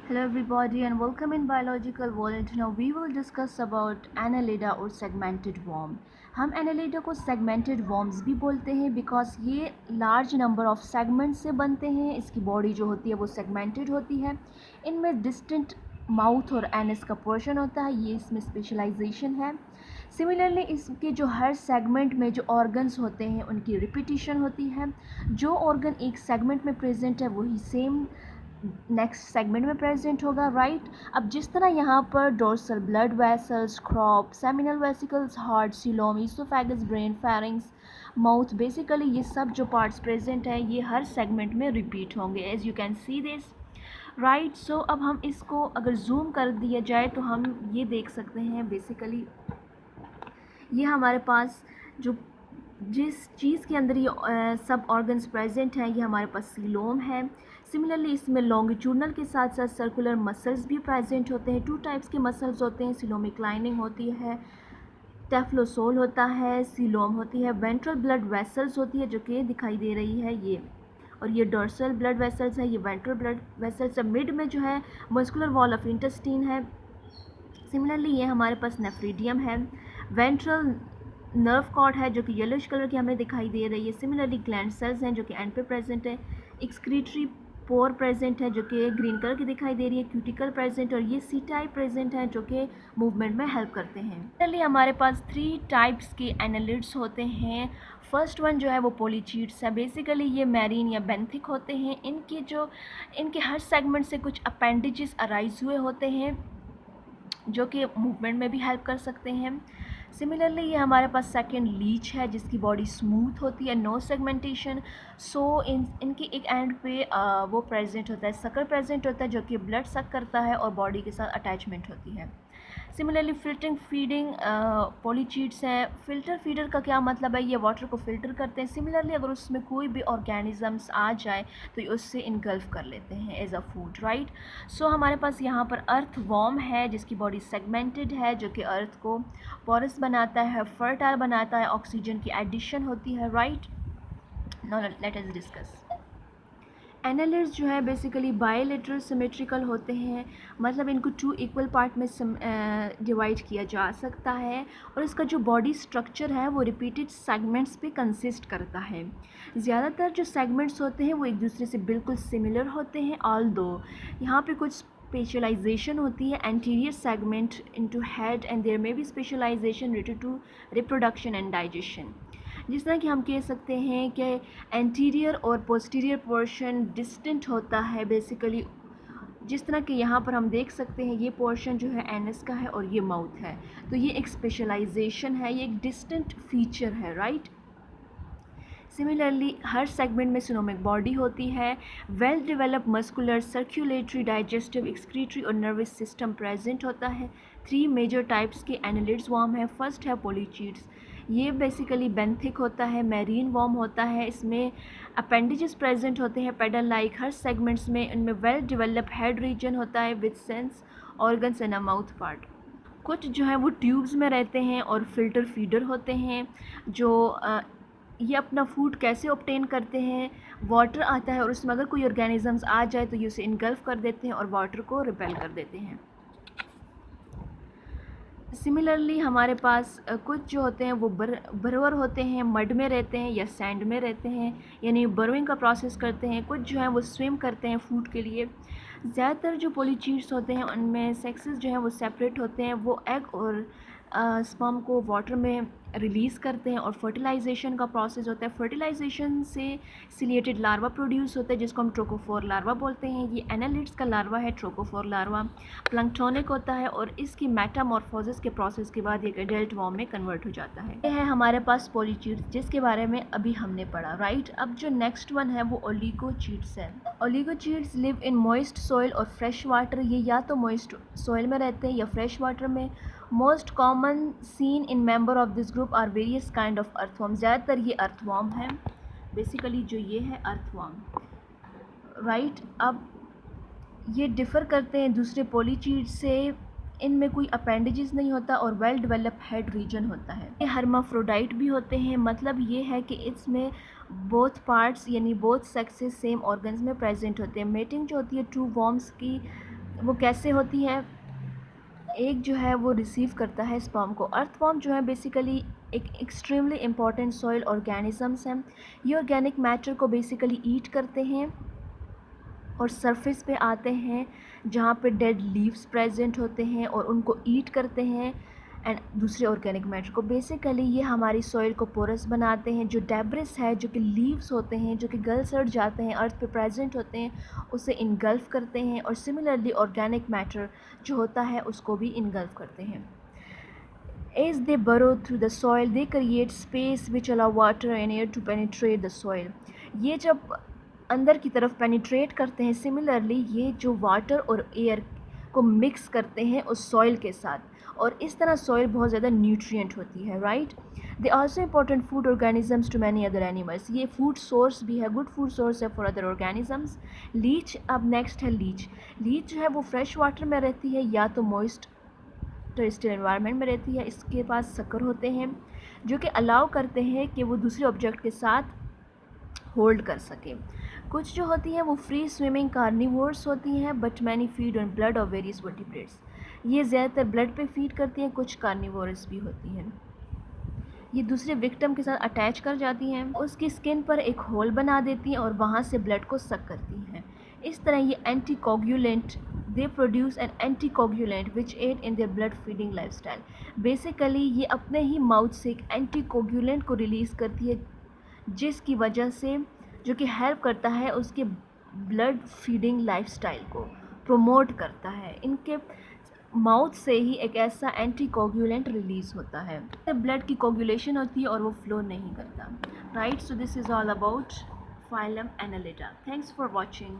Hello everybody and welcome in biological world. Now we will discuss about annelida और segmented worm. हम annelida को segmented worms भी बोलते हैं because ये large number of segments से बनते हैं. इसकी body जो होती है वो segmented होती है. इनमें distant माउथ और एनस का पोर्शन होता है, ये इसमें स्पेशलाइजेशन है. सिमिलरली इसके जो हर सेगमेंट में जो ऑर्गन्स होते हैं उनकी रिपीटिशन होती है. जो ऑर्गन एक सेगमेंट में प्रेजेंट है वही सेम नेक्स्ट सेगमेंट में प्रेजेंट होगा, राइट. अब जिस तरह यहाँ पर dorsal blood vessels, crop, seminal vesicles, heart, coelom, oesophagus, brain, pharynx, mouth, basically ये सब जो पार्ट्स प्रेजेंट हैं ये हर सेगमेंट में रिपीट होंगे, as you can see this, right. So अब हम इसको अगर जूम कर दिया जाए तो हम ये देख सकते हैं बेसिकली ये हमारे पास जो जिस चीज़ के अंदर ये सब ऑर्गन्स प्रेजेंट हैं ये हमारे पास सीलोम है. सिमिलरली इसमें लॉन्गिट्यूडनल के साथ साथ सर्कुलर मसल्स भी प्रेजेंट होते हैं. टू टाइप्स के मसल्स होते हैं, सीलोमिक लाइनिंग होती है, टेफ्लोसोल होता है, सीलोम होती है, वेंट्रल ब्लड वेसल्स होती है जो कि दिखाई दे रही है ये, और ये डोर्सल ब्लड वेसल्स है, ये वेंट्रल ब्लड वेसल्स है. मिड में जो है मस्कुलर वॉल ऑफ इंटेस्टाइन है. सिमिलरली ये हमारे पास नेफ्रीडियम है. वेंट्रल नर्व कॉर्ड है जो कि येलोइश कलर की हमें दिखाई दे रही है. सिमिलरली ग्लैंड सेल्स हैं जो कि एंड पे प्रेजेंट है. एक्सक्रीटरी पोर प्रेजेंट है जो कि ग्रीन कलर की दिखाई दे रही है. क्यूटिकल प्रेजेंट और ये सीटाई प्रेजेंट है जो कि मूवमेंट में हेल्प करते हैं. सिमिलरली हमारे पास 3 टाइप्स के एनालिड्स होते हैं. फर्स्ट वन जो है वो पोलीचीड्स है. बेसिकली ये मैरीन या बेंथिक होते हैं. इनके हर सेगमेंट से कुछ अपेंडिजेस अराइज हुए होते हैं जो कि मूवमेंट में भी हेल्प कर सकते हैं. सिमिलरली ये हमारे पास सेकेंड लीच है जिसकी बॉडी स्मूथ होती है, नो सेगमेंटेशन. सो इनके एक एंड पे वो प्रेजेंट होता है, सकर प्रेजेंट होता है जो कि ब्लड सक करता है और बॉडी के साथ अटैचमेंट होती है. सिमिलरली फिल्टरिंग फीडिंग पॉलीचीड्स हैं. फिल्टर फीडर का क्या मतलब है, ये वाटर को फिल्टर करते हैं. सिमिलरली अगर उसमें कोई भी ऑर्गेनिजम्स आ जाए तो ये उससे इनगल्फ कर लेते हैं एज अ फूड, राइट. सो हमारे पास यहाँ पर अर्थ वॉर्म है जिसकी बॉडी सेगमेंटेड है जो कि अर्थ को पोरस बनाता है, फर्टाइल बनाता है, ऑक्सीजन की एडिशन होती है, right. Now let us discuss. Annelids जो है बेसिकली बायलेटरल सिमेट्रिकल होते हैं, मतलब इनको 2 इक्वल पार्ट में डिवाइड किया जा सकता है और इसका जो बॉडी स्ट्रक्चर है वो रिपीटेड सेगमेंट्स पे कंसिस्ट करता है. ज़्यादातर जो सेगमेंट्स होते हैं वो एक दूसरे से बिल्कुल सिमिलर होते हैं, ऑल्दो यहाँ पे कुछ स्पेशलाइजेशन होती है. Anterior segment into head and there में भी specialization related to reproduction and digestion. जिस तरह कि हम कह सकते हैं कि एंटीरियर और पोस्टीरियर पोर्शन डिस्टेंट होता है. बेसिकली जिस तरह कि यहाँ पर हम देख सकते हैं ये पोर्शन जो है एनस का है और ये माउथ है, तो ये एक स्पेशलाइजेशन है, ये एक डिस्टेंट फीचर है, राइट. सिमिलरली हर सेगमेंट में सिनोमिक बॉडी होती है. Well develop muscular, circulatory, digestive, excretory और नर्वस सिस्टम प्रेजेंट होता है. 3 मेजर टाइप्स के एनालिड्स वॉर्म है. फर्स्ट है पोलीचीड्स, ये बेसिकली बेंथिक होता है. मैरीन वॉर्म होता है, इसमें अपेंडिजेस प्रेजेंट होते हैं पेडल लाइक. हर सेगमेंट्स में इनमें वेल डेवलप हेड रीजन होता है with sense organs and a mouth part. कुछ जो है वो ट्यूब्स में रहते हैं और फिल्टर फीडर होते हैं जो ये अपना फूड कैसे ऑब्टेन करते हैं, वाटर आता है और उसमें अगर कोई ऑर्गेनिजम्स आ जाए तो ये उसे इनगल्फ कर देते हैं और वाटर को रिपेल कर देते हैं. सिमिलरली हमारे पास कुछ जो होते हैं वो बरोवर होते हैं, मड में रहते हैं या सैंड में रहते हैं, यानी बरोइंग का प्रोसेस करते हैं. कुछ जो है वो स्विम करते हैं फूड के लिए. ज़्यादातर जो पोलीचीड्स होते हैं उनमें सेक्सेस जो हैं वो सेपरेट होते हैं. वो एग और स्पर्म को वाटर में रिलीज़ करते हैं और फर्टिलाइजेशन का प्रोसेस होता है. फर्टिलाइजेशन से सिलिएटेड लार्वा प्रोड्यूस होता है जिसको हम ट्रोकोफोर लार्वा बोलते हैं. ये एनालिड्स का लार्वा है, ट्रोकोफोर लार्वा प्लैंक्टोनिक होता है और इसकी मेटामॉर्फोसिस के प्रोसेस के बाद एक एडल्ट वॉर्म में कन्वर्ट हो जाता है. ये है हमारे पास पोलीचीड्स जिसके बारे में अभी हमने पढ़ा, राइट. अब जो नेक्स्ट वन है वो ओलिगोचीड्स है. Oligochaetes live in moist soil और फ्रेश वाटर. ये या तो मॉइस्ट सॉइल में रहते हैं या फ्रेश वाटर में. Most common seen in member of this group are various kind of earthworm. ज़्यादातर ये अर्थवॉर्म है, बेसिकली जो ये है अर्थवॉर्म, राइट. अब ये डिफ़र करते हैं दूसरे पोलीचीड्स से. इनमें कोई अपेंडिजेस नहीं होता और वेल डेवलप हेड रीजन होता है. ये हर्माफ्रोडाइट भी होते हैं, मतलब ये है कि इसमें बोथ पार्ट्स यानी बोथ सेक्सेस सेम ऑर्गन्स में प्रेजेंट होते हैं. मेटिंग जो होती है 2 वॉर्म्स की वो कैसे होती है? एक जो है वो रिसीव करता है स्पर्म को। अर्थवॉर्म जो है बेसिकली एक एक्सट्रीमली इम्पॉर्टेंट सॉइल ऑर्गेनिजम्स हैं। ये ऑर्गेनिक मैटर को बेसिकली ईट करते हैं और सरफेस पे आते हैं जहाँ पे डेड लीव्स प्रेजेंट होते हैं और उनको ईट करते हैं एंड दूसरे ऑर्गेनिक मैटर को। बेसिकली ये हमारी सॉइल को पोरस बनाते हैं। जो डेब्रिस है, जो कि लीव्स होते हैं, जो कि गल सड़ जाते हैं, अर्थ पे प्रेजेंट होते हैं, उसे इनगल्फ करते हैं और सिमिलरली ऑर्गेनिक मैटर जो होता है उसको भी इनगल्फ करते हैं। As they burrow through the soil, they create space which allow water and air to penetrate the soil. ये जब अंदर की तरफ पेनिट्रेट करते हैं, सिमिलरली ये जो वाटर और एयर को मिक्स करते हैं उस सॉइल के साथ और इस तरह सॉइल बहुत ज़्यादा न्यूट्रिएंट होती है, right. They also important food organisms to many other animals. ये फूड सोर्स भी है, गुड फूड सोर्स है फॉर अदर ऑर्गेनिजम्स। लीच, अब नेक्स्ट है लीच। लीच जो है वो फ्रेश वाटर में रहती है या तो मॉइस्ट टेरेस्ट्रियल एनवायरनमेंट में रहती है। इसके पास सकर होते हैं जो कि अलाउ करते हैं कि वो दूसरे ऑब्जेक्ट के साथ होल्ड कर सके। कुछ जो होती हैं वो फ्री स्विमिंग कार्निवोर्स होती हैं, but many feed on blood और वेरियस वर्टिब्रेट्स। ये ज़्यादातर ब्लड पे फीड करती हैं, कुछ कार्निवोरस भी होती हैं। ये दूसरे विक्टिम के साथ अटैच कर जाती हैं, उसकी स्किन पर एक होल बना देती हैं और वहाँ से ब्लड को सक करती हैं। इस तरह ये anticoagulant, they produce an anticoagulant which aid in their blood feeding lifestyle. Basically ये अपने ही माउथ से एक एंटीकोगुलेंट को रिलीज़ करती है जिसकी वजह से, जो कि हेल्प करता है उसके ब्लड फीडिंग लाइफस्टाइल को प्रमोट करता है। इनके माउथ से ही एक ऐसा एंटीकोगुलेंट रिलीज़ होता है, ब्लड की कोगुलेशन होती है और वो फ्लो नहीं करता, right. So this is all about phylum Annelida. Thanks for watching.